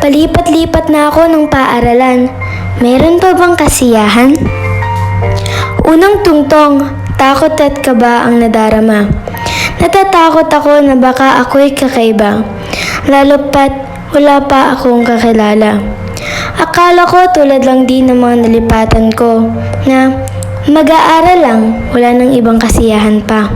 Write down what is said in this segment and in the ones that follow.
Palipat-lipat na ako ng paaralan. Meron pa bang kasiyahan? Unang tungtong, takot at kaba ang nadarama. Natatakot ako na baka ako'y kakaiba, lalo pat wala pa akong kakilala. Akala ko tulad lang din ng mga nalipatan ko na mag-aaral lang, wala nang ibang kasiyahan pa.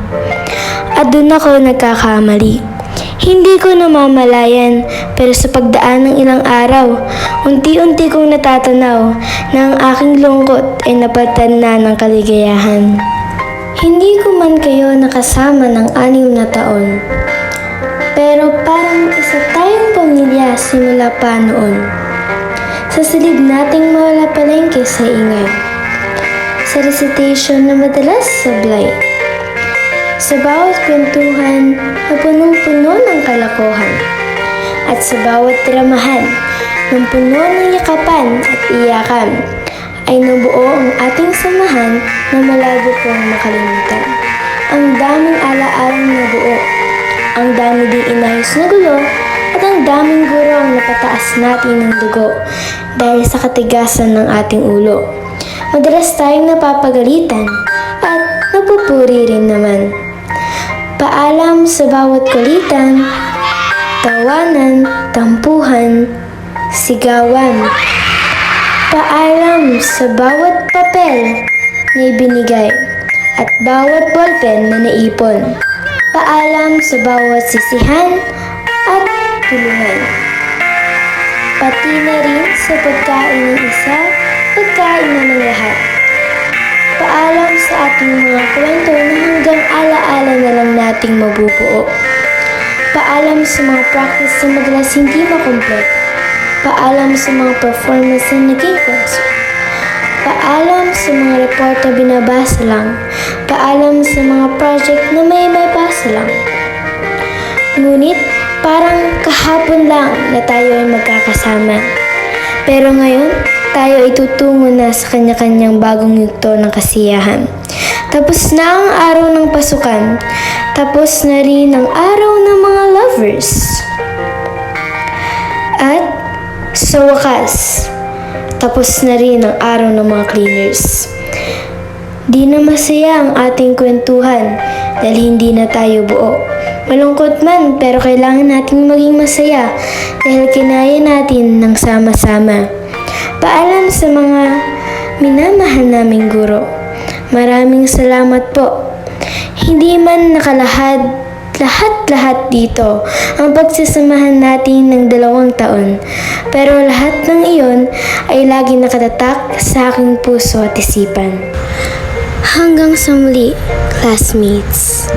At doon ako nagkakamali. Hindi ko namamalayan, pero sa pagdaan ng ilang araw, unti-unti kong natatanaw na ang aking lungkot ay napalitan na ng kaligayahan. Hindi ko man kayo nakasama ng 6 na taon, pero parang isa tayong pamilya simula pa noon. Sa silid nating mawala palengke sa ingay, sa recitation na madalas sablay, sa bawat kwentuhan na punong-puno ng kalokohan, at sa bawat dramahan ng puno ng yakapan at iyakan, ay nabuo ang ating samahan na malabo kong makalimutan. Ang daming ala-alang nabuo, ang dami ding inayos na gulo, at ang daming guro ang napataas natin ng dugo dahil sa katigasan ng ating ulo. Madalas tayong napapagalitan at napupuri rin naman. Paalam sa bawat kulitan, tawanan, tampuhan, sigawan. Paalam sa bawat papel na ibinigay at bawat ballpen na naipon. Paalam sa bawat sisihan at tulungan. Pati na rin sa pagkain ng isa, pagkain na ng lahat. Paalam sa ating mga kwento na hanggang ala-ala na lang nating mabubuo. Paalam sa mga practice na madalas hindi makumpleto. Paalam sa mga performance na naging concert. Paalam sa mga report na binabasa lang. Paalam sa mga project na may basa lang. Ngunit parang kahapon lang na tayo ay magkakasama. Pero ngayon, tayo ay tutungo na sa kanya-kanyang bagong yugto ng kasiyahan. Tapos na ang araw ng pasukan. Tapos na rin ang araw ng mga lovers. At sa wakas, tapos na rin ang araw ng mga cleaners. Di na masaya ang ating kwentuhan dahil hindi na tayo buo. Malungkot man pero kailangan nating maging masaya dahil kinaya natin ng sama-sama. Paalam sa mga minamahal naming guro. Maraming salamat po. Hindi man nakalahad lahat dito ang pagsasamahan natin ng 2 taon. Pero lahat ng iyon ay lagi nakatatak sa aking puso at isipan. Hanggang sa muli, classmates.